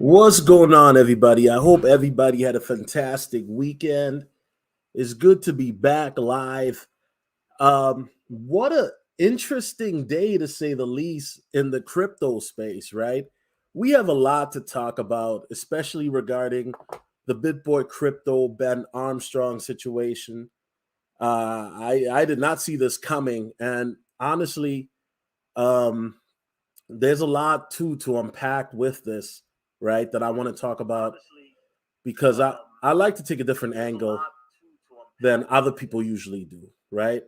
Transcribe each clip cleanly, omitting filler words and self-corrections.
What's going on, everybody? I hope everybody had a fantastic weekend. It's good to be back live. What a interesting day to say the least in the crypto space, right? We have a lot to talk about, especially regarding the Bitboy crypto Ben Armstrong situation. I did not see this coming, and honestly, um, there's a lot to unpack with this, right? That I want to talk about because I like to take a different angle than other people usually do, right?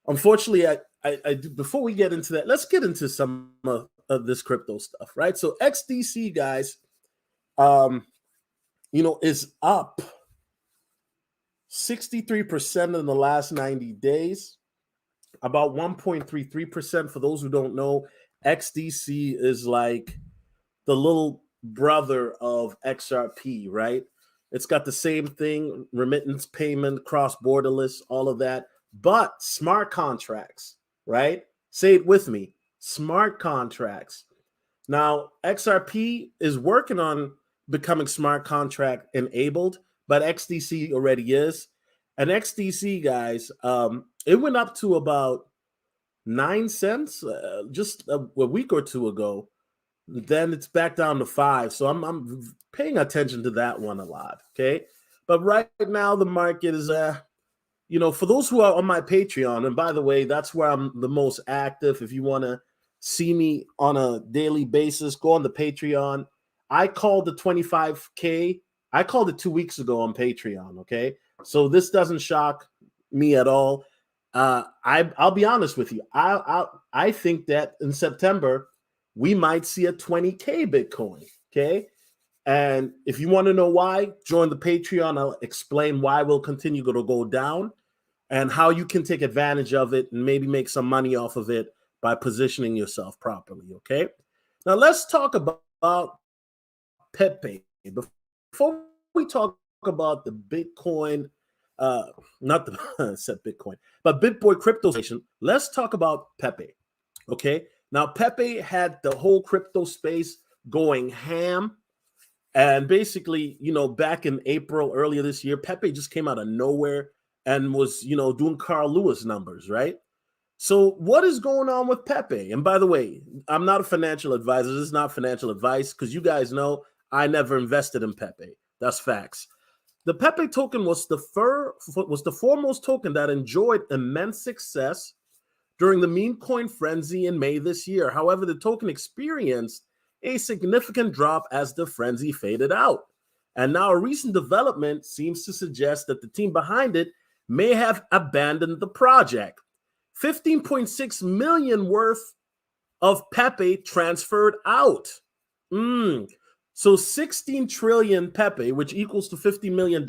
Unfortunately, I do, before we get into that, let's get into some of this crypto stuff, right? So XDC, guys, um, is up 63% in the last 90 days, about 1.33%. For those who don't know, XDC is like the little brother of XRP, right? It's got the same thing, remittance payment, cross borderless, all of that, but smart contracts, right? Say it with me, smart contracts. Now, XRP is working on becoming smart contract enabled, but XDC already is. And XDC, guys, it went up to about 9 cents just a week or two ago. Then it's back down to 5. So I'm paying attention to that one a lot. Okay. But right now the market is for those who are on my Patreon, and by the way, that's where I'm the most active. If you want to see me on a daily basis, go on the Patreon. I called the 25K. I called it 2 weeks ago on Patreon. Okay. So this doesn't shock me at all. I'll be honest with you. I think that in September we might see a 20K Bitcoin. Okay. And if you want to know why, join the Patreon. I'll explain why we'll continue to go down and how you can take advantage of it and maybe make some money off of it by positioning yourself properly. Okay. Now let's talk about Pepe. Before we talk about the Bitcoin, not the set Bitcoin, but Bitboy crypto station, let's talk about Pepe. Okay. Now, Pepe had the whole crypto space going ham. And basically, back in April earlier this year, Pepe just came out of nowhere and was, doing Carl Lewis numbers, right? So what is going on with Pepe? And by the way, I'm not a financial advisor. This is not financial advice because you guys know I never invested in Pepe. That's facts. The Pepe token was the foremost token that enjoyed immense success during the meme coin frenzy in May this year. However, the token experienced a significant drop as the frenzy faded out. And now a recent development seems to suggest that the team behind it may have abandoned the project. 15.6 million worth of Pepe transferred out. So 16 trillion Pepe, which equals to $50 million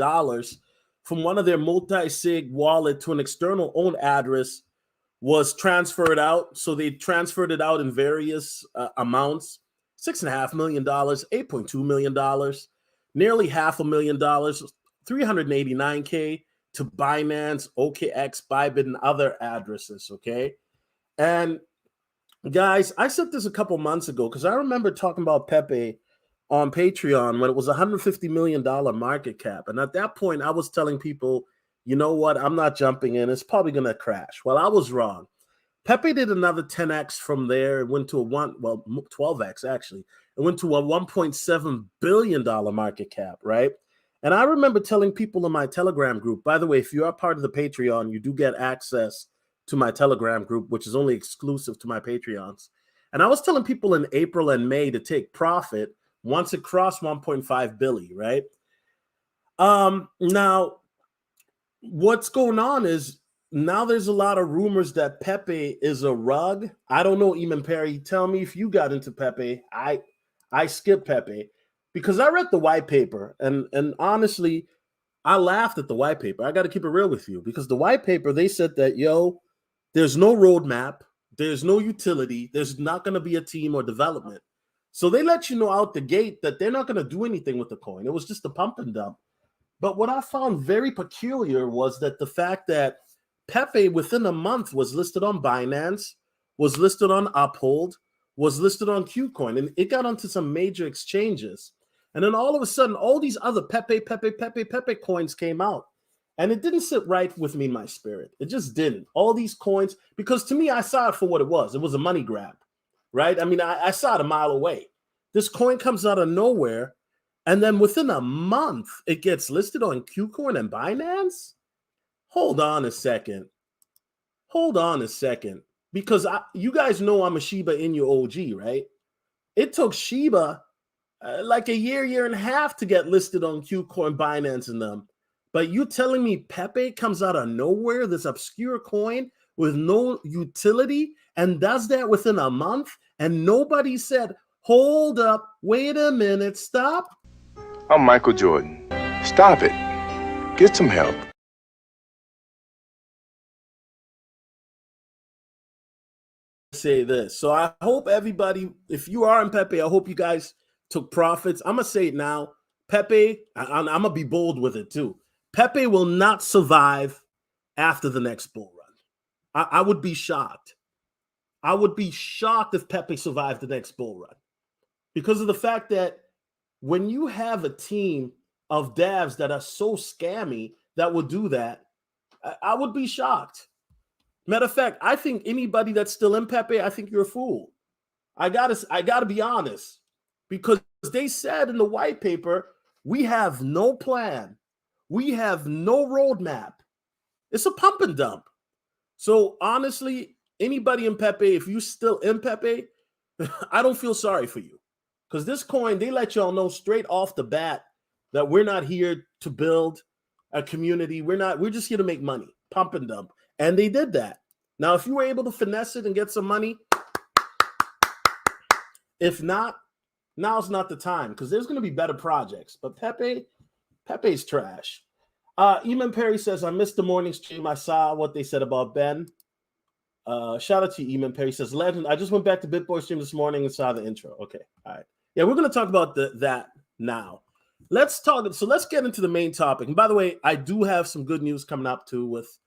from one of their multi-sig wallet to an external owned address was transferred out. So they transferred it out in various amounts. $6.5 million, $8.2 million, nearly $500,000, 389K to Binance, OKX, Bybit, and other addresses. Okay. And guys, I said this a couple months ago because I remember talking about Pepe on Patreon when it was $150 million market cap. And at that point, I was telling people, you know what? I'm not jumping in. It's probably going to crash. Well, I was wrong. Pepe did another 10x from there. It went to 12x actually. It went to a $1.7 billion market cap, right? And I remember telling people in my Telegram group, by the way, if you are part of the Patreon, you do get access to my Telegram group, which is only exclusive to my Patreons. And I was telling people in April and May to take profit once it crossed 1.5 billion, right? Now, what's going on is now there's a lot of rumors that Pepe is a rug. I don't know, Eamon Perry. Tell me if you got into Pepe. I skipped Pepe because I read the white paper, and honestly, I laughed at the white paper. I got to keep it real with you because the white paper, they said that, there's no roadmap, there's no utility, there's not going to be a team or development. So they let you know out the gate that they're not going to do anything with the coin. It was just a pump and dump. But what I found very peculiar was that the fact that Pepe within a month was listed on Binance, was listed on Uphold, was listed on KuCoin, and it got onto some major exchanges. And then all of a sudden, all these other Pepe coins came out. And it didn't sit right with me in my spirit. It just didn't. All these coins, because to me, I saw it for what it was. It was a money grab, right? I mean, I saw it a mile away. This coin comes out of nowhere. And then within a month, it gets listed on KuCoin and Binance. Hold on a second. Because you guys know I'm a Shiba Inu OG, right? It took Shiba like a year and a half to get listed on KuCoin, Binance, and them. But you telling me Pepe comes out of nowhere, this obscure coin with no utility, and does that within a month? And nobody said, hold up, wait a minute, stop. I'm Michael Jordan. Stop it. Get some help. Say this. So I hope everybody, if you are in Pepe, I hope you guys took profits. I'm going to say it now. Pepe, I'm going to be bold with it too. Pepe will not survive after the next bull run. I would be shocked. I would be shocked if Pepe survived the next bull run because of the fact that when you have a team of devs that are so scammy that will do that, I would be shocked. Matter of fact, I think anybody that's still in Pepe, I think you're a fool. I gotta be honest, because they said in the white paper, we have no plan. We have no roadmap. It's a pump and dump. So honestly, anybody in Pepe, if you still in Pepe, I don't feel sorry for you. Because this coin, they let y'all know straight off the bat that we're not here to build a community. We're just here to make money, pump and dump. And they did that. Now, if you were able to finesse it and get some money, if not, now's not the time because there's going to be better projects. But Pepe's trash. Eamon Perry says, I missed the morning stream. I saw what they said about Ben. Shout out to you, Eamon Perry says, legend. I just went back to BitBoy stream this morning and saw the intro. Okay. All right. Yeah, we're going to talk about that now. Let's get into the main topic. And by the way, I do have some good news coming up too with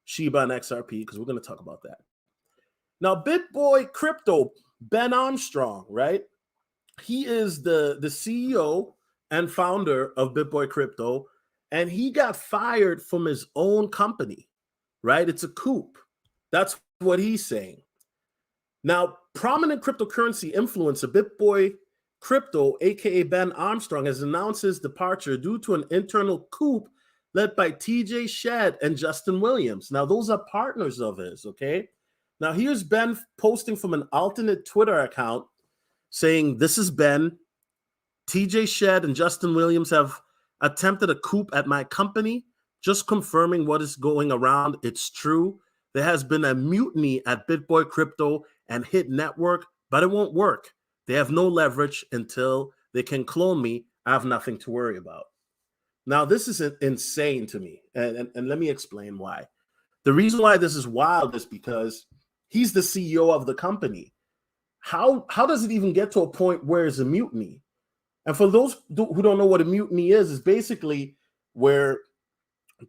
Shiba and XRP because we're going to talk about that. Now, BitBoy Crypto, Ben Armstrong, right? He is the CEO and founder of BitBoy Crypto, and he got fired from his own company, right? It's a coup. That's what he's saying. Now, prominent cryptocurrency influencer BitBoy Crypto, aka Ben Armstrong, has announced his departure due to an internal coup led by TJ Shedd and Justin Williams. Now, those are partners of his, okay? Now, here's Ben posting from an alternate Twitter account saying, this is Ben. TJ Shedd and Justin Williams have attempted a coup at my company. Just confirming what is going around. It's true. There has been a mutiny at BitBoy Crypto and Hit Network, but it won't work. They have no leverage until they can clone me. I have nothing to worry about. Now, this is insane to me, and let me explain why. The reason why this is wild is because he's the CEO of the company. How does it even get to a point where it's a mutiny? And for those who don't know what a mutiny is basically where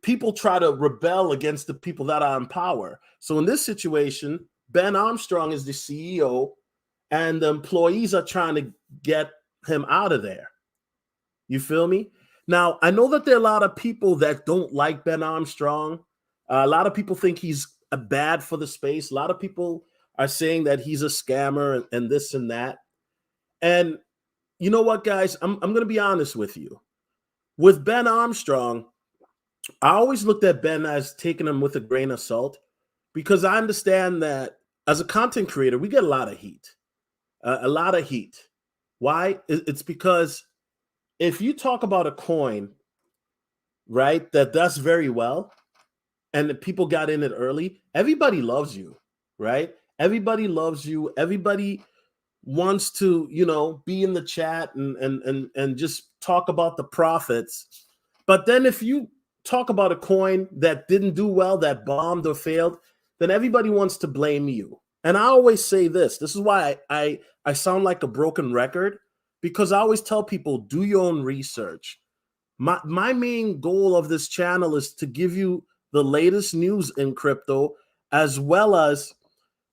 people try to rebel against the people that are in power. So in this situation, Ben Armstrong is the CEO, and the employees are trying to get him out of there. You feel me? Now, I know that there are a lot of people that don't like Ben Armstrong. A lot of people think he's bad for the space. A lot of people are saying that he's a scammer and this and that. And you know what, guys? I'm going to be honest with you. With Ben Armstrong, I always looked at Ben as taking him with a grain of salt because I understand that as a content creator, we get a lot of heat. A lot of heat. Why? It's because if you talk about a coin, right, that does very well, and the people got in it early, everybody loves you, right? Everybody loves you. Everybody wants to, be in the chat and just talk about the profits. But then if you talk about a coin that didn't do well, that bombed or failed, then everybody wants to blame you. And I always say this is why I sound like a broken record, because I always tell people, do your own research. My main goal of this channel is to give you the latest news in crypto, as well as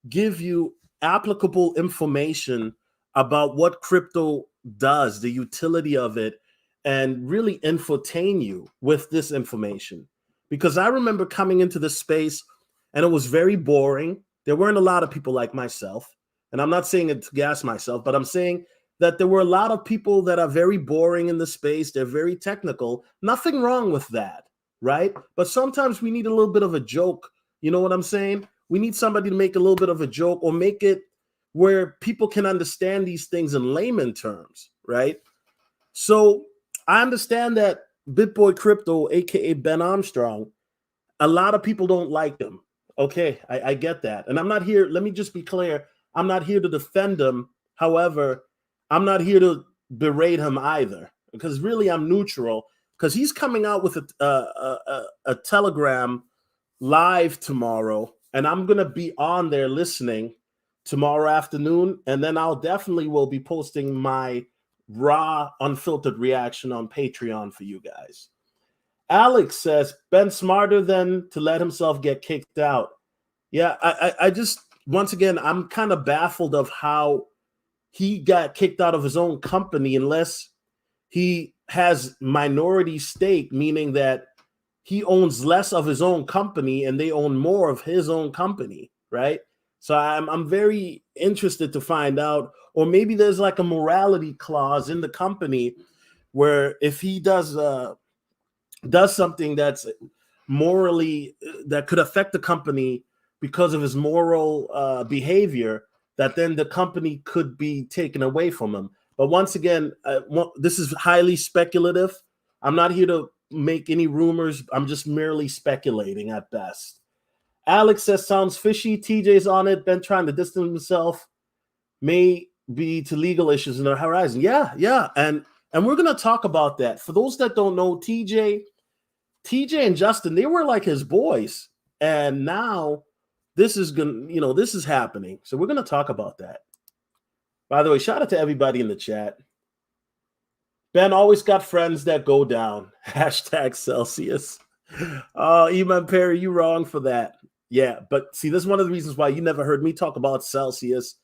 give you applicable information about what crypto does, the utility of it, and really infotain you with this information. Because I remember coming into this space and it was very boring. There weren't a lot of people like myself. And I'm not saying it to gas myself, but I'm saying that there were a lot of people that are very boring in the space. They're very technical. Nothing wrong with that, right? But sometimes we need a little bit of a joke. You know what I'm saying? We need somebody to make a little bit of a joke or make it where people can understand these things in layman terms, right? So I understand that BitBoy Crypto, aka Ben Armstrong, a lot of people don't like him. Okay, I get that. And I'm not here, let me just be clear, I'm not here to defend him. However, I'm not here to berate him either, because really I'm neutral, because he's coming out with a Telegram live tomorrow, and I'm going to be on there listening tomorrow afternoon, and then I'll definitely will be posting my raw, unfiltered reaction on Patreon for you guys. Alex says, Ben smarter than to let himself get kicked out. Yeah, I just, once again, I'm kind of baffled of how he got kicked out of his own company unless he has minority stake, meaning that he owns less of his own company and they own more of his own company, right? So I'm very interested to find out, or maybe there's like a morality clause in the company where if he does something that's morally that could affect the company because of his moral behavior, that then the company could be taken away from him. But once again, this is highly speculative. I'm not here to make any rumors. I'm just merely speculating at best. Alex says, sounds fishy. TJ's on it. Ben trying to distance himself. May be to legal issues in the horizon. Yeah. And we're going to talk about that. For those that don't know, TJ and Justin, they were like his boys. And now this is this is happening. So we're going to talk about that. By the way, shout out to everybody in the chat. Ben always got friends that go down. Hashtag Celsius. Oh, Eman Perry, you wrong for that. Yeah, but see, this is one of the reasons why you never heard me talk about Celsius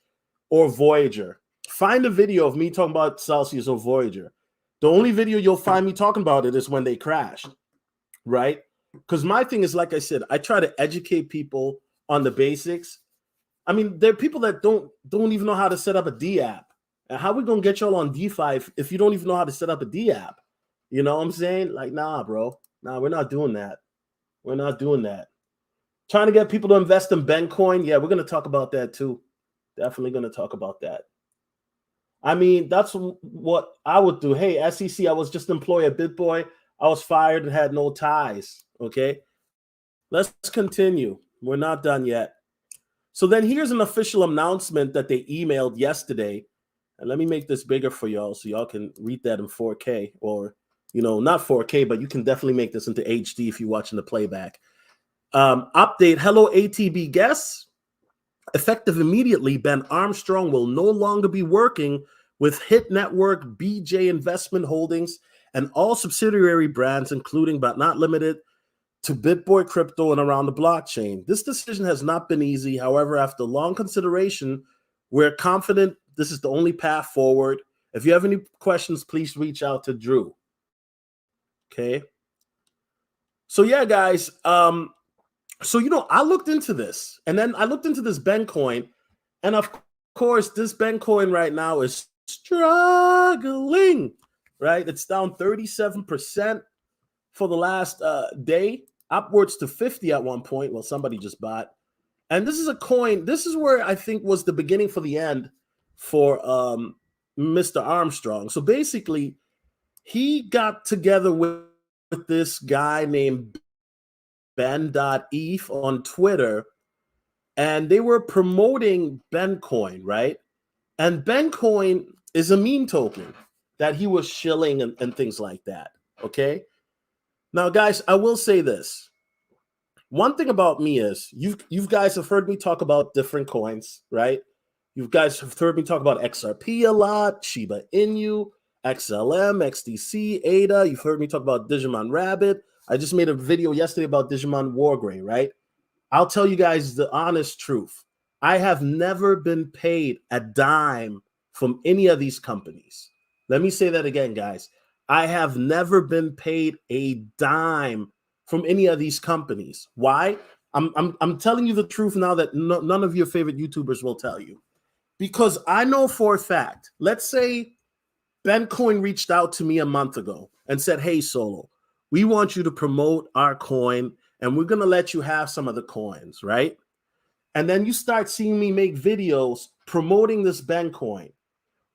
or Voyager. Find a video of me talking about Celsius or Voyager. The only video you'll find me talking about it is when they crashed, right? Because my thing is, like I said, I try to educate people on the basics. I mean, there are people that don't even know how to set up a D app. And how are we going to get y'all on DeFi if you don't even know how to set up a D app? You know what I'm saying? Like, nah, bro. Nah, we're not doing that. We're not doing that. Trying to get people to invest in Bencoin. Yeah, we're going to talk about that too. Definitely going to talk about that. I mean, that's what I would do. Hey, SEC, I was just employed at BitBoy. I was fired and had no ties. Okay. Let's continue. We're not done yet. So then here's an official announcement that they emailed yesterday. And let me make this bigger for y'all so y'all can read that in 4K or, not 4K, but you can definitely make this into HD if you're watching the playback. Update, hello ATB guests. Effective immediately, Ben Armstrong will no longer be working with Hit Network, BJ Investment Holdings, and all subsidiary brands, including but not limited to BitBoy Crypto and Around the Blockchain. This decision has not been easy. However, after long consideration, we're confident this is the only path forward. If you have any questions, please reach out to Drew. Okay. So yeah, guys. So I looked into this, and then I looked into this Bencoin, and of course, this Bencoin right now is struggling. Right, it's down 37% for the last day, upwards to 50 at one point. Well, somebody just bought. And this is a coin. This is where I think was the beginning for the end for Mr. Armstrong. So basically, he got together with this guy named Ben.eth on Twitter, and they were promoting Bencoin, right? And Bencoin is a meme token that he was shilling and things like that, okay? Now, guys, I will say this. One thing about me is you guys have heard me talk about different coins, right? You guys have heard me talk about XRP a lot, Shiba Inu, XLM, XDC, ADA. You've heard me talk about Digimon Rabbit. I just made a video yesterday about Digimon Wargray, right? I'll tell you guys the honest truth. I have never been paid a dime from any of these companies. Let me say that again, guys. I have never been paid a dime from any of these companies. Why? I'm telling you the truth now that none of your favorite YouTubers will tell you. Because I know for a fact, let's say Bencoin reached out to me a month ago and said, hey, Solo, we want you to promote our coin and we're going to let you have some of the coins, right? And then you start seeing me make videos promoting this Bencoin.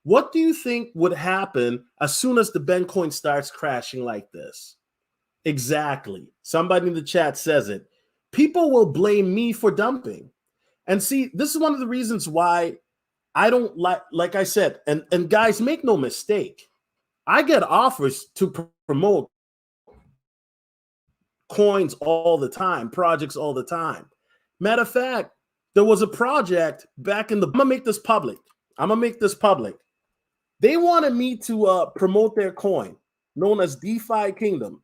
What do you think would happen as soon as the Bencoin starts crashing like this? Exactly. Somebody in the chat says it. People will blame me for dumping. And see, this is one of the reasons why I don't like I said, and guys, make no mistake. I get offers to promote coins all the time, projects all the time. Matter of fact, there was a project back in the, I'm gonna make this public. They wanted me to promote their coin known as DeFi Kingdom,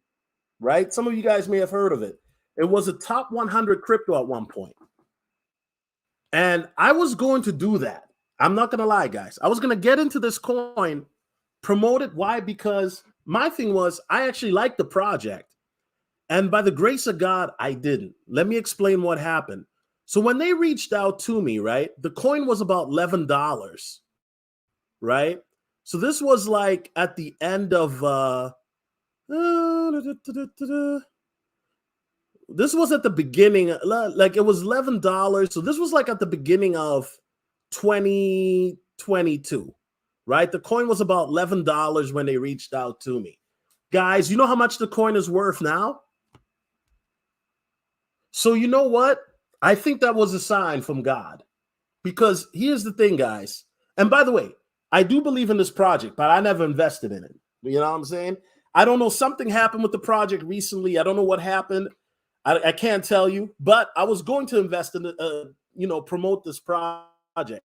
right? Some of you guys may have heard of it. It was a top 100 crypto at one point. And I was going to do that. I'm not going to lie, guys. I was going to get into this coin, promote it. Why? Because my thing was I actually liked the project. And by the grace of God, I didn't. Let me explain what happened. So when they reached out to me, right, the coin was about $11, right? So this was like at the end of this was at the beginning, like it was $11. So this was like at the beginning of 2022, right? The coin was about $11 when they reached out to me. Guys, you know how much the coin is worth now? So you know what? I think that was a sign from God. Because here's the thing, guys. And by the way, I do believe in this project, but I never invested in it. You know what I'm saying? I don't know. Something happened with the project recently. I don't know what happened. I can't tell you, but I was going to invest in it, promote this project.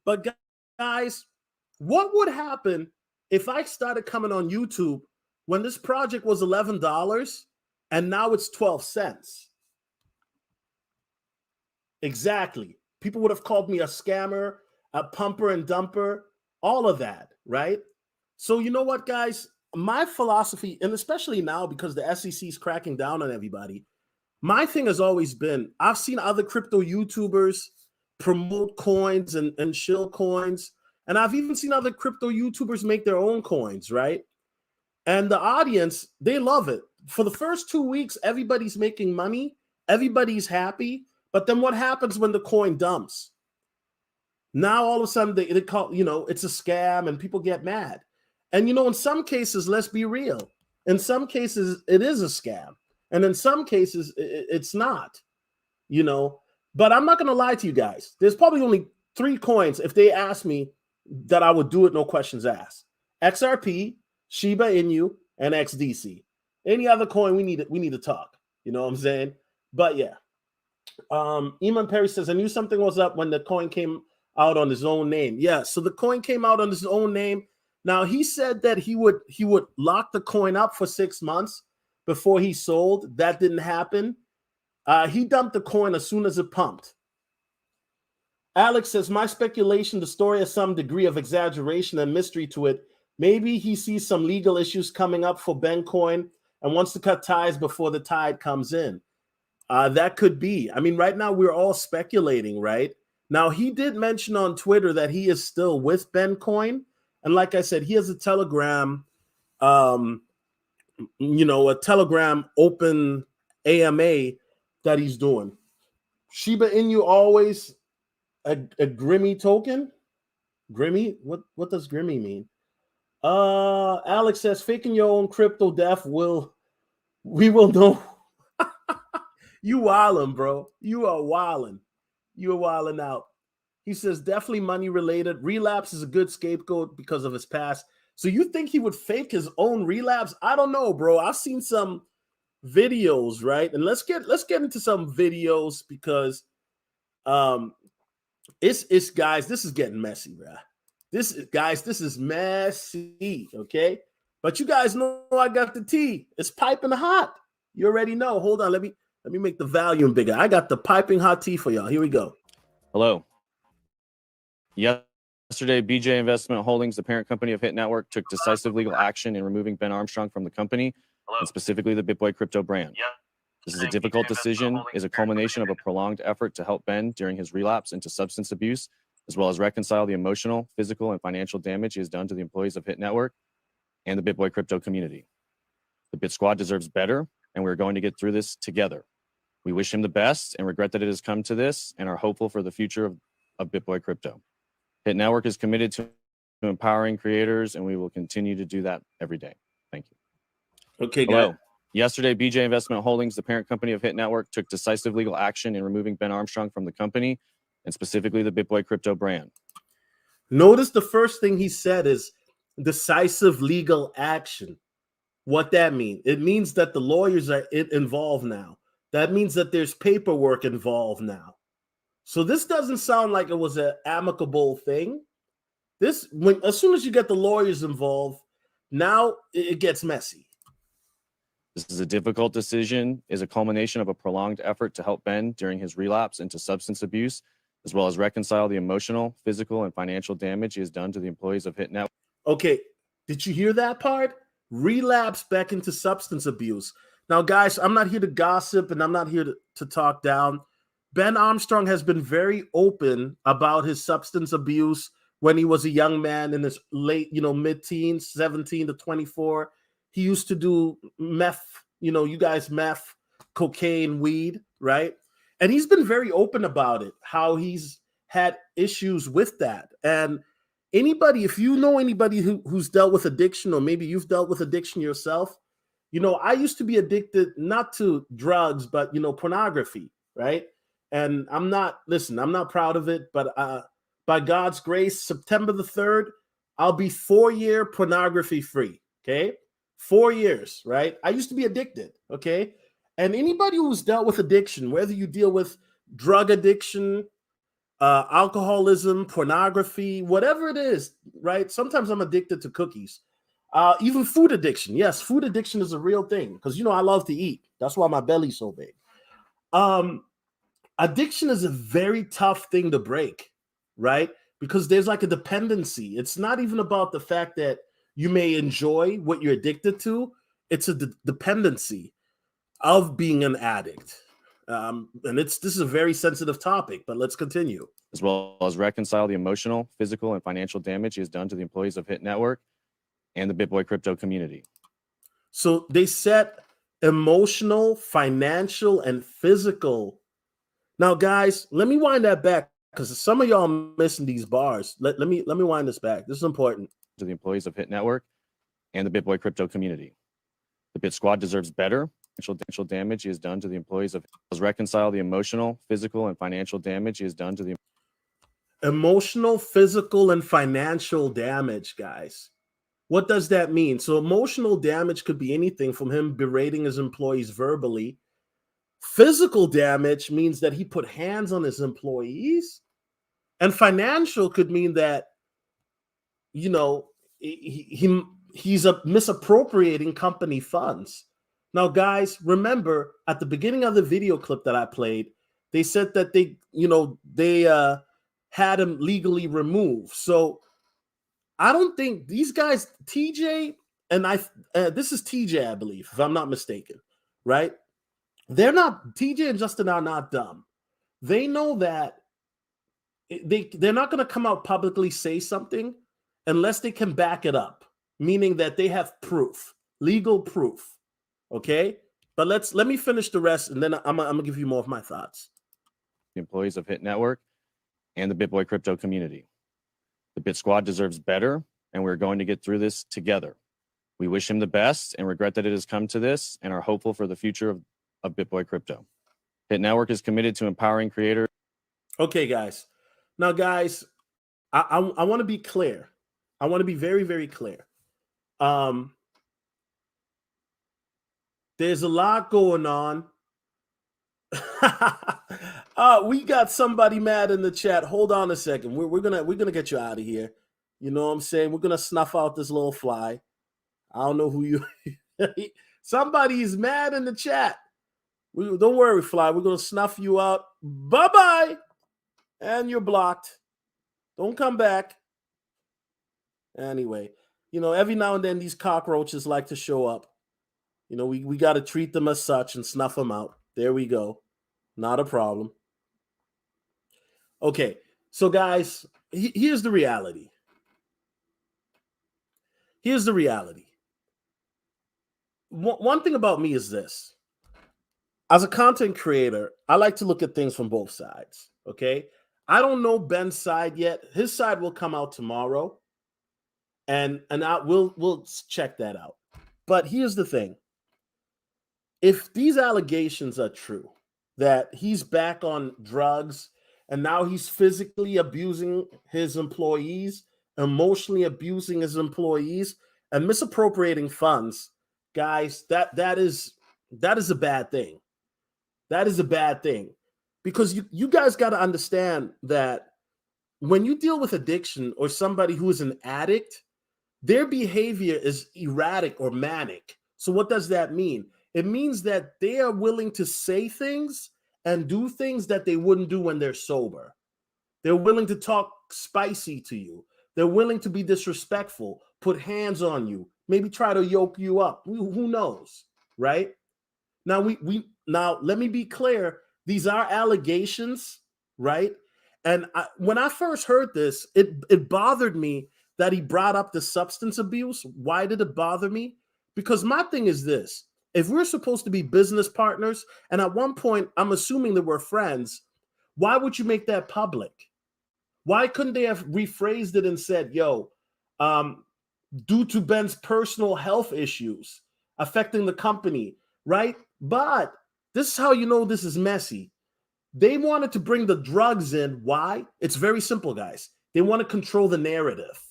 But guys, what would happen if I started coming on YouTube when this project was $11 and now it's 12 cents? Exactly. People would have called me a scammer, a pumper and dumper, all of that, right? So you know what, guys? My philosophy, and especially now because the SEC is cracking down on everybody, my thing has always been, I've seen other crypto YouTubers promote coins and shill coins, and I've even seen other crypto YouTubers make their own coins, right? And the audience, they love it. For the first 2 weeks, everybody's making money, everybody's happy, but then what happens when the coin dumps? Now all of a sudden they call, it's a scam and people get mad. And in some cases, let's be real. In some cases, it is a scam. And in some cases, it's not, But I'm not going to lie to you guys. There's probably only 3 coins, if they ask me, that I would do it, no questions asked. XRP, Shiba Inu, and XDC. Any other coin, we need to talk. You know what I'm saying? But yeah. Eamon Perry says, I knew something was up when the coin came out on his own name. Yeah, so the coin came out on his own name. Now he said that he would lock the coin up for 6 months before he sold. That didn't happen. He dumped the coin as soon as it pumped. Alex says, my speculation, the story has some degree of exaggeration and mystery to it. Maybe he sees some legal issues coming up for Bencoin and wants to cut ties before the tide comes in. That could be. I mean, right now we're all speculating, right? Now, he did mention on Twitter that he is still with Bencoin. And like I said, he has a Telegram, a Telegram open AMA that he's doing. Shiba Inu always a Grimmy token? Grimmy? What does Grimmy mean? Alex says, faking your own crypto death we will know. You wildin', bro. You are wildin'. You are wildin' out. He says, definitely money related. Relapse is a good scapegoat because of his past. So you think he would fake his own relapse? I don't know, bro. I've seen some videos, right? And let's get into some videos because it's guys, this is getting messy, bro. This is messy, okay? But you guys know I got the tea. It's piping hot. You already know. Hold on, let me make the volume bigger. I got the piping hot tea for y'all. Here we go. Hello. Yes. Yesterday, BJ Investment Holdings, the parent company of Hit Network, took decisive legal action in removing Ben Armstrong from the company, and specifically the BitBoy crypto brand. This is a difficult decision, is a culmination of a prolonged effort to help Ben during his relapse into substance abuse, as well as reconcile the emotional, physical, and financial damage he has done to the employees of Hit Network and the BitBoy crypto community. The Bit Squad deserves better, and we're going to get through this together. We wish him the best and regret that it has come to this and are hopeful for the future of BitBoy crypto. Hit Network is committed to empowering creators, and we will continue to do that every day. Thank you. Okay, Hello. guys. Yesterday, BJ Investment Holdings, the parent company of Hit Network, took decisive legal action in removing Ben Armstrong from the company, and specifically the BitBoy crypto brand. Notice the first thing he said is decisive legal action. What that means? It means that the lawyers are involved now. That means that there's paperwork involved now. So this doesn't sound like it was an amicable thing. As soon as you get the lawyers involved, now it gets messy. This is a difficult decision, is a culmination of a prolonged effort to help Ben during his relapse into substance abuse, as well as reconcile the emotional, physical, and financial damage he has done to the employees of Hit Network. Okay, did you hear that part? Relapse back into substance abuse. Now, guys, I'm not here to gossip and I'm not here to talk down. Ben Armstrong has been very open about his substance abuse when he was a young man in his late, mid-teens, 17 to 24. He used to do meth, you guys meth, cocaine, weed, right? And he's been very open about it, how he's had issues with that. And anybody, if you know anybody who's dealt with addiction, or maybe you've dealt with addiction yourself, I used to be addicted not to drugs, but, pornography, right? And I'm not proud of it, but by God's grace, September the 3rd, I'll be 4-year pornography free, okay? 4 years, right? I used to be addicted, okay? And anybody who's dealt with addiction, whether you deal with drug addiction, alcoholism, pornography, whatever it is, right? Sometimes I'm addicted to cookies. Even food addiction. Yes, food addiction is a real thing because, I love to eat. That's why my belly's so big. Addiction is a very tough thing to break, right? Because there's like a dependency. It's not even about the fact that you may enjoy what you're addicted to. It's a dependency of being an addict. And this is a very sensitive topic, but let's continue. As well as reconcile the emotional, physical, and financial damage he has done to the employees of Hit Network and the BitBoy crypto community. So they set emotional, financial, and physical. Now, guys, let me wind that back because some of y'all are missing these bars. Let me wind this back. This is important. To the employees of Hit Network and the BitBoy crypto community. The Bit Squad deserves better. Financial damage he has done to the employees of reconcile the emotional, physical, and financial damage he has done to the emotional, physical, and financial damage, guys. What does that mean? So emotional damage could be anything from him berating his employees verbally. Physical damage means that he put hands on his employees. And financial could mean that, he's misappropriating company funds. Now, guys, remember at the beginning of the video clip that I played, they said that they had him legally removed. So I don't think these guys, TJ and this is TJ, I believe, if I'm not mistaken, right? TJ and Justin are not dumb. They know that they're not going to come out publicly say something unless they can back it up, meaning that they have proof, legal proof. Okay, but let me finish the rest, and then I'm gonna give you more of my thoughts. The employees of Hit Network and the BitBoy crypto community. The Bit Squad deserves better, and we're going to get through this together. We wish him the best and regret that it has come to this and are hopeful for the future of BitBoy crypto. Hit Network is committed to empowering creators. Okay, guys. Now, guys, I want to be clear. I want to be very, very clear. There's a lot going on. We got somebody mad in the chat. Hold on a second. We're gonna get you out of here. You know what I'm saying? We're gonna snuff out this little fly. I don't know who you. Somebody is mad in the chat. Don't worry, fly. We're gonna snuff you out. Bye bye. And you're blocked. Don't come back. Anyway, every now and then these cockroaches like to show up. We got to treat them as such and snuff them out. There we go. Not a problem. Okay, so guys, here's the reality. Here's the reality. One thing about me is this. As a content creator, I like to look at things from both sides, okay? I don't know Ben's side yet. His side will come out tomorrow, and we'll check that out. But here's the thing. If these allegations are true, that he's back on drugs and now he's physically abusing his employees, emotionally abusing his employees, and misappropriating funds, guys, that is a bad thing. That is a bad thing, because you guys got to understand that when you deal with addiction or somebody who is an addict, their behavior is erratic or manic. So what does that mean? It means that they are willing to say things and do things that they wouldn't do when they're sober. They're willing to talk spicy to you. They're willing to be disrespectful, put hands on you, maybe try to yoke you up. Who knows, right? Now now let me be clear. These are allegations, right? And when I first heard this, it bothered me that he brought up the substance abuse. Why did it bother me? Because my thing is this. If we're supposed to be business partners, and at one point I'm assuming that we're friends, why would you make that public? Why couldn't they have rephrased it and said, yo, due to Ben's personal health issues affecting the company, right? But this is how you know this is messy. They wanted to bring the drugs in. Why? It's very simple, guys. They want to control the narrative.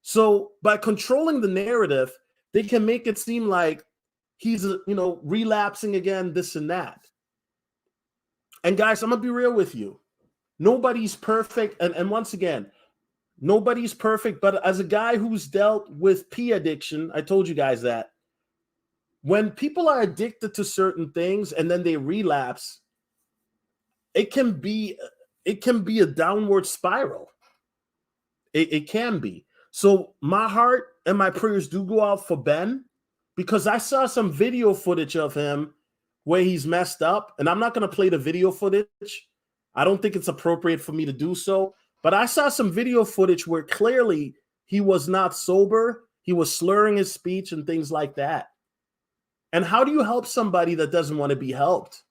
So by controlling the narrative, they can make it seem like he's, relapsing again, this and that. And guys, I'm going to be real with you. Nobody's perfect. And once again, nobody's perfect. But as a guy who's dealt with pee addiction, I told you guys that when people are addicted to certain things and then they relapse, it can be a downward spiral. It can be. So my heart and my prayers do go out for Ben, because I saw some video footage of him where he's messed up, and I'm not going to play the video footage. I don't think it's appropriate for me to do so, but I saw some video footage where clearly he was not sober. He was slurring his speech and things like that. And how do you help somebody that doesn't want to be helped?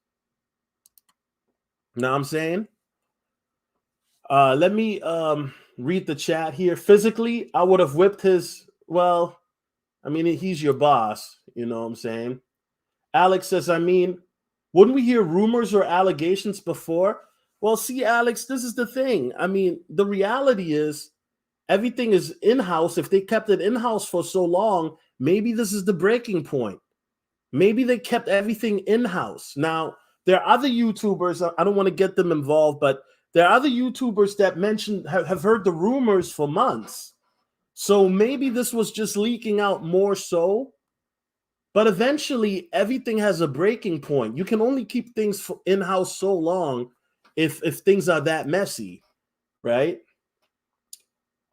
Know what I'm saying? Let me read the chat here. Physically, I would have whipped his, well, I mean, he's your boss. You know what I'm saying? Alex says, wouldn't we hear rumors or allegations before? Well, see, Alex, this is the thing. I mean, the reality is everything is in-house. If they kept it in-house for so long, maybe this is the breaking point. Maybe they kept everything in-house. Now, there are other YouTubers, I don't want to get them involved, but there are other YouTubers that have heard the rumors for months. So maybe this was just leaking out more so. But eventually, everything has a breaking point. You can only keep things in-house so long if things are that messy, right?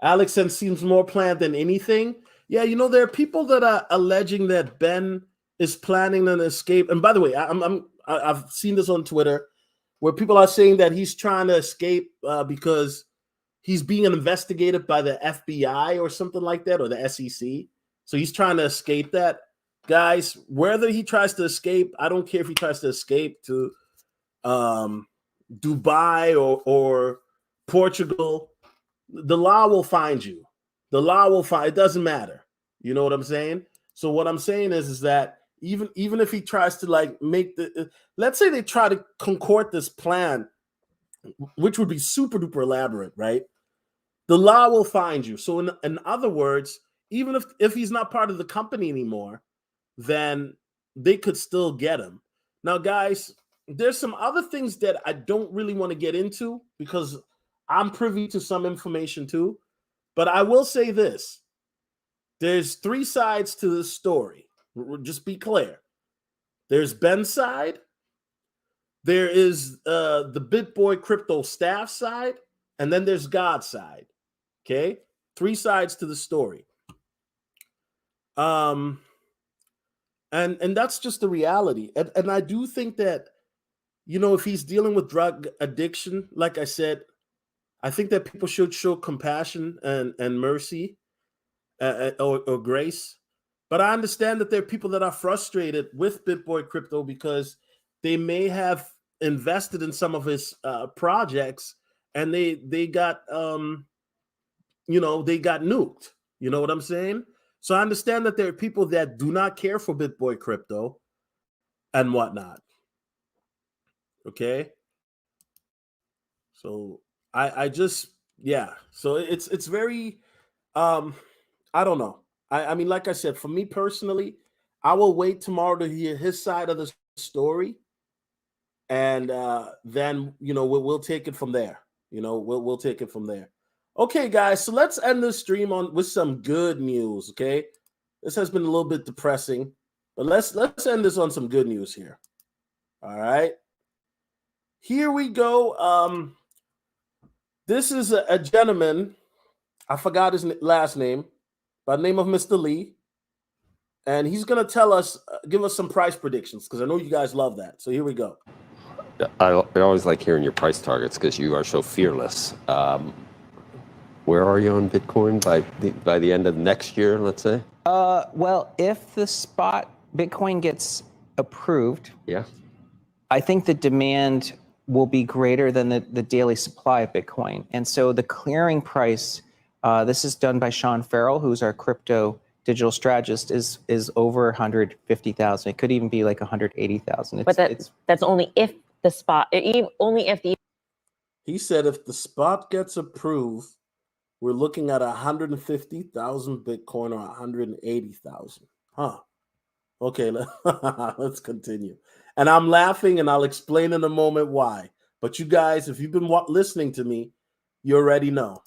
Alex seems more planned than anything. Yeah, there are people that are alleging that Ben is planning an escape. And by the way, I've seen this on Twitter where people are saying that he's trying to escape because he's being investigated by the FBI or something like that, or the SEC. So he's trying to escape that. Guys, whether he tries to escape, I don't care if he tries to escape to Dubai or Portugal. The law will find you. The law will find. It doesn't matter. You know what I'm saying? So what I'm saying is that even if he tries to make let's say they try to concoct this plan, which would be super duper elaborate, right? The law will find you. So in other words, even if he's not part of the company anymore, then they could still get him. Now, guys, there's some other things that I don't really want to get into because I'm privy to some information too. But I will say this. There's three sides to this story. Just be clear. There's Ben's side. There is the BitBoy crypto staff side. And then there's God's side. Okay? Three sides to the story. And that's just the reality. And I do think that, if he's dealing with drug addiction, like I said, I think that people should show compassion and mercy or grace. But I understand that there are people that are frustrated with BitBoy Crypto because they may have invested in some of his projects and they got they got nuked. You know what I'm saying? So I understand that there are people that do not care for BitBoy Crypto and whatnot. Okay. So I just, yeah. So it's very I don't know. I mean, like I said, for me personally, I will wait tomorrow to hear his side of the story, and then we'll take it from there. We'll take it from there. Okay, guys. So let's end this stream with some good news. Okay, this has been a little bit depressing, but let's end this on some good news here. All right, here we go. This is a gentleman. I forgot his last name, by the name of Mr. Lee. And he's going to tell us, give us some price predictions, because I know you guys love that. So here we go. I always like hearing your price targets because you are so fearless. Where are you on Bitcoin by the end of next year, let's say? Well, if the spot Bitcoin gets approved, yeah, I think the demand will be greater than the daily supply of Bitcoin. And so the clearing price, this is done by Sean Farrell, who's our crypto digital strategist, is over 150,000. It could even be like 180,000. But that's only if the spot, only if the. He said if the spot gets approved, we're looking at 150,000 Bitcoin or 180,000. Huh. Okay, let's continue. And I'm laughing, and I'll explain in a moment why. But you guys, if you've been listening to me, you already know.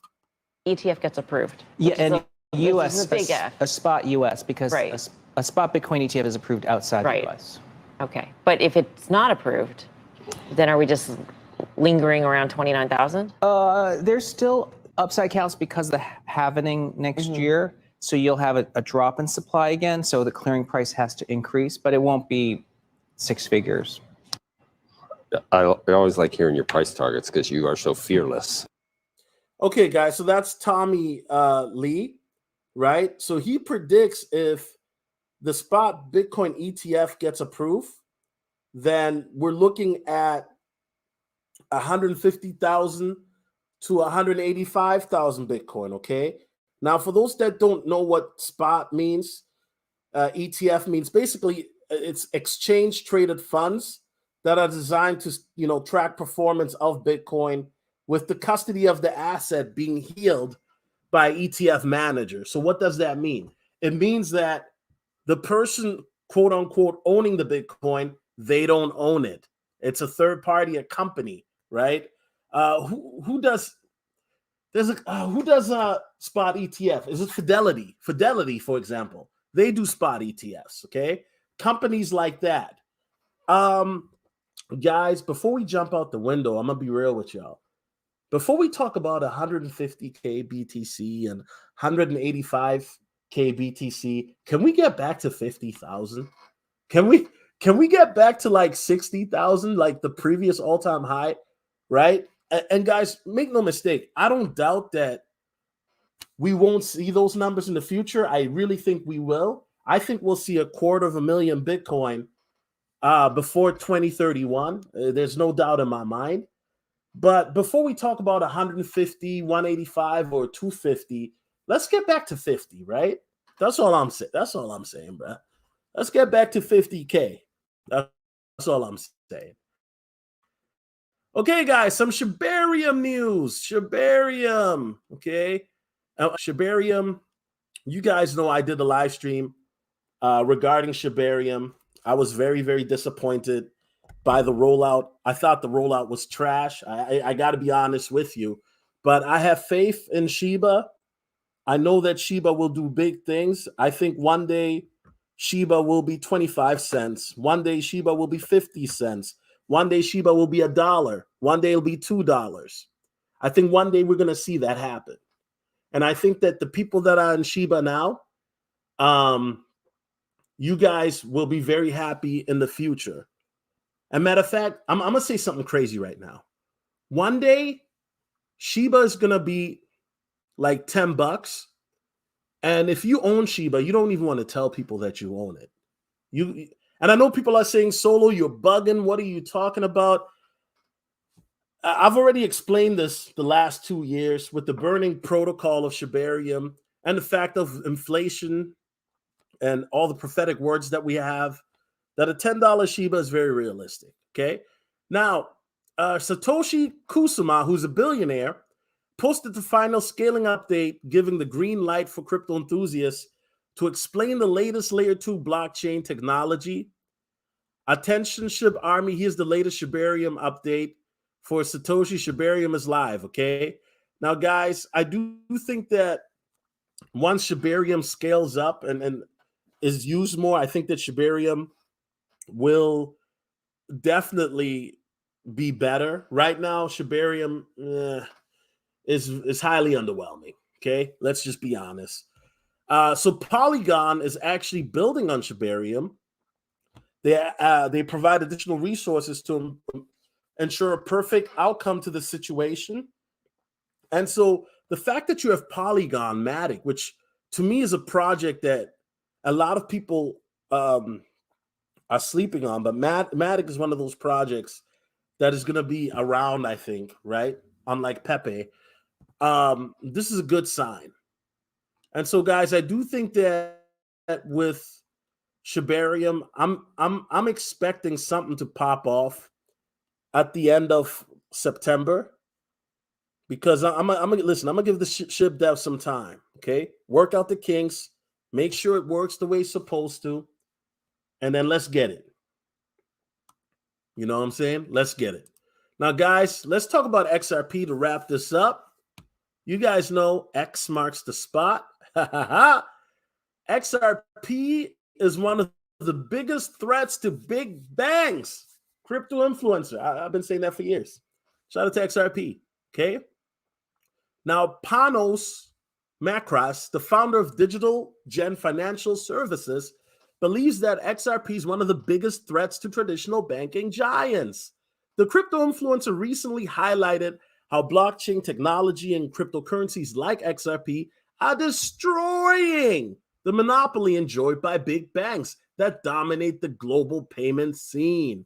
ETF gets approved. Yeah, and U.S. A spot U.S. because right. a spot Bitcoin ETF is approved outside the U.S. Okay, but if it's not approved, then are we just lingering around 29,000? There's still upside counts because of the halvening next year. So you'll have a drop in supply again. So the clearing price has to increase, but it won't be six figures. I always like hearing your price targets because you are so fearless. Okay, guys. So that's Tommy Lee, right? So he predicts if the spot Bitcoin ETF gets approved, then we're looking at 150,000 to 185,000 Bitcoin. Okay. Now, for those that don't know what spot means, ETF means basically it's exchange traded funds that are designed to, track performance of Bitcoin with the custody of the asset being held by ETF manager. So what does that mean? It means that the person, quote unquote, owning the Bitcoin, they don't own it. It's a third party, a company, right? Who does spot ETF? Is it Fidelity? Fidelity, for example, they do spot ETFs. Okay, companies like that. Guys, before we jump out the window, I'm gonna be real with y'all. Before we talk about 150K BTC and 185K BTC, can we get back to 50,000? Can we get back to like 60,000, like the previous all-time high, right? And guys, make no mistake, I don't doubt that we won't see those numbers in the future. I really think we will. I think we'll see 250,000 Bitcoin before 2031. There's no doubt in my mind. But before we talk about 150, 185, or 250, let's get back to 50, right? That's all I'm saying. That's all I'm saying, bro. Let's get back to 50K. That's all I'm saying. Okay, guys, some Shibarium news. Shibarium, okay? Shibarium, you guys know I did a live stream regarding Shibarium. I was very, very disappointed by the rollout. I thought the rollout was trash. I got to be honest with you. But I have faith in Shiba. I know that Shiba will do big things. I think one day Shiba will be 25 cents. One day Shiba will be 50 cents. One day Shiba will be $1. One day it'll be $2. I think one day we're going to see that happen. And I think that the people that are in Shiba now, you guys will be very happy in the future. And matter of fact, I'm going to say something crazy right now. One day, Shiba is going to be like $10. And if you own Shiba, you don't even want to tell people that you own it. And I know people are saying, Solo, you're bugging. What are you talking about? I've already explained this the last 2 years with the burning protocol of Shibarium and the fact of inflation and all the prophetic words that we have, that a $10 Shiba is very realistic. Okay. Now, Satoshi Kusama, who's a billionaire, posted the final scaling update, giving the green light for crypto enthusiasts to explain the latest layer 2 blockchain technology. Attention, Shib Army, here's the latest Shibarium update for Satoshi. Shibarium is live, okay? Now, guys, I do think that once Shibarium scales up and is used more, I think that Shibarium will definitely be better. Right now, Shibarium is highly underwhelming, okay? Let's just be honest. So Polygon is actually building on Shibarium. They provide additional resources to ensure a perfect outcome to the situation. And so the fact that you have Polygon Matic, which to me is a project that a lot of people are sleeping on, but Matic is one of those projects that is going to be around, I think, right? Unlike Pepe. This is a good sign. And so, guys, I do think that with Shibarium, I'm expecting something to pop off at the end of September, because I'm gonna give the Shib dev some time. Okay, work out the kinks, make sure it works the way it's supposed to, and then let's get it. You know what I'm saying? Let's get it. Now, guys, let's talk about XRP to wrap this up. You guys know X marks the spot. XRP is one of the biggest threats to big bangs. Crypto influencer. I've been saying that for years. Shout out to XRP. Okay. Now, Panos Macras, the founder of Digital Gen Financial Services, believes that XRP is one of the biggest threats to traditional banking giants. The crypto influencer recently highlighted how blockchain technology and cryptocurrencies like XRP are destroying the monopoly enjoyed by big banks that dominate the global payment scene.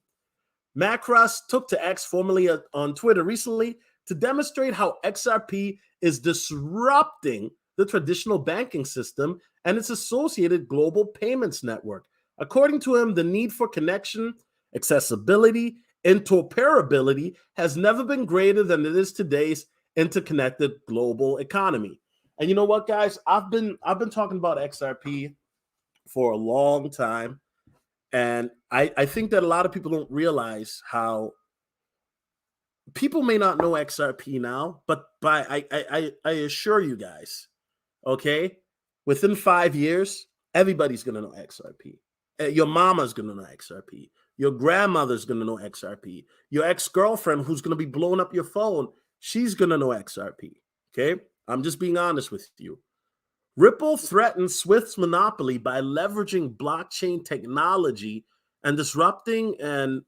Macros took to X, formerly on Twitter, recently to demonstrate how XRP is disrupting the traditional banking system and its associated global payments network. According to him, the need for connection, accessibility, interoperability has never been greater than it is today's interconnected global economy. And you know what, guys? I've been talking about XRP for a long time, and I think that a lot of people don't realize how people may not know XRP now, but I assure you guys, okay, within 5 years, everybody's gonna know XRP. Your mama's gonna know XRP. Your grandmother's gonna know XRP. Your ex-girlfriend who's gonna be blowing up your phone, she's gonna know XRP. Okay, I'm just being honest with you. Ripple threatens Swift's monopoly by leveraging blockchain technology and disrupting and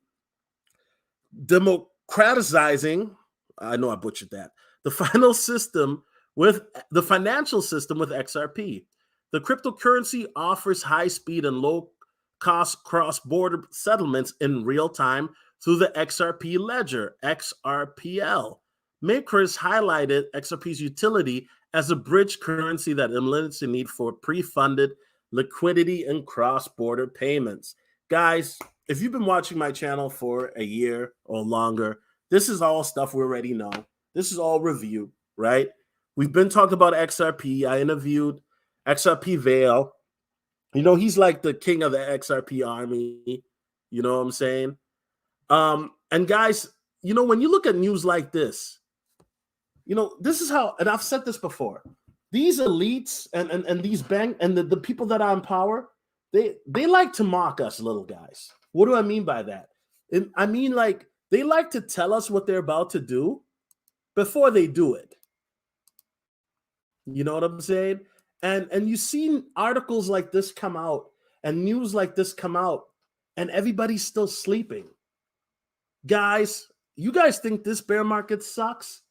democratizing, I know I butchered that, the financial system with XRP. The cryptocurrency offers high speed and low cost cross-border settlements in real time through the XRP ledger, XRPL. Makers highlighted XRP's utility as a bridge currency that eliminates the need for pre-funded liquidity and cross-border payments. Guys, if you've been watching my channel for a year or longer, this is all stuff we already know. This is all review, right? We've been talking about XRP. I interviewed XRP Vale. You know, he's like the king of the XRP army. You know what I'm saying? And guys, you know, when you look at news like this, you know, this is how, and I've said this before, these elites and these bank and the people that are in power, they like to mock us little guys. What do I mean by that? I mean, like, they like to tell us what they're about to do before they do it. You know what I'm saying? And you've seen articles like this come out and news like this come out, and everybody's still sleeping. Guys, you guys think this bear market sucks?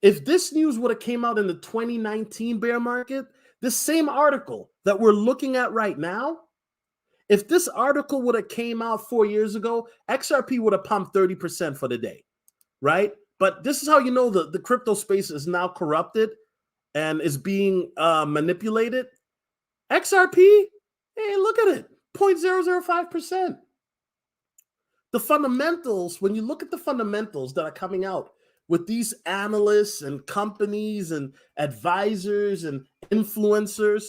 If this news would have came out in the 2019 bear market, this same article that we're looking at right now, if this article would have came out 4 years ago, XRP would have pumped 30% for the day, right? But this is how you know the crypto space is now corrupted and is being manipulated. XRP, hey, look at it, 0.005%. The fundamentals, when you look at the fundamentals that are coming out with these analysts and companies and advisors and influencers,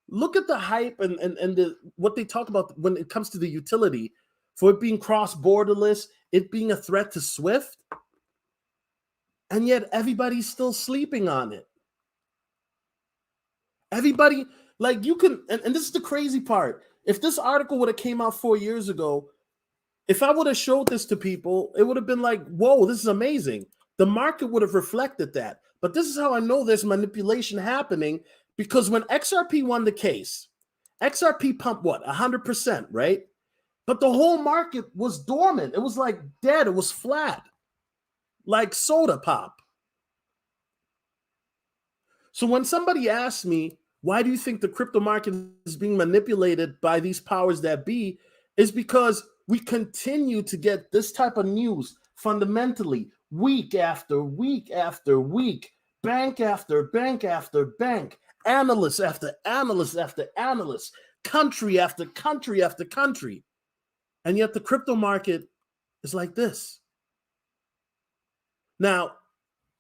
look at the hype and what they talk about when it comes to the utility for it being cross-borderless, it being a threat to SWIFT, and yet everybody's still sleeping on it. Everybody, like you can, and this is the crazy part. If this article would have came out 4 years ago, if I would have showed this to people, it would have been like, whoa, this is amazing. The market would have reflected that. But this is how I know there's manipulation happening, because when XRP won the case, XRP pumped what, 100%, right? But the whole market was dormant. It was like dead. It was flat, like soda pop. So when somebody asks me, why do you think the crypto market is being manipulated by these powers that be, is because we continue to get this type of news fundamentally week after week after week, bank after bank after bank, analyst after analyst after analyst, country after country after country. And yet the crypto market is like this. Now,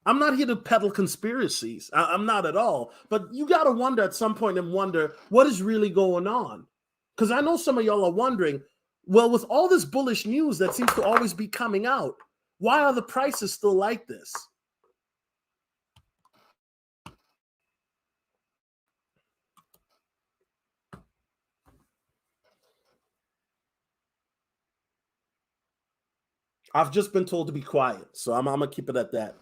I'm not here to peddle conspiracies. I'm not at all. But you got to wonder at some point and wonder what is really going on. Because I know some of y'all are wondering, well, with all this bullish news that seems to always be coming out, why are the prices still like this? I've just been told to be quiet, so I'm going to keep it at that.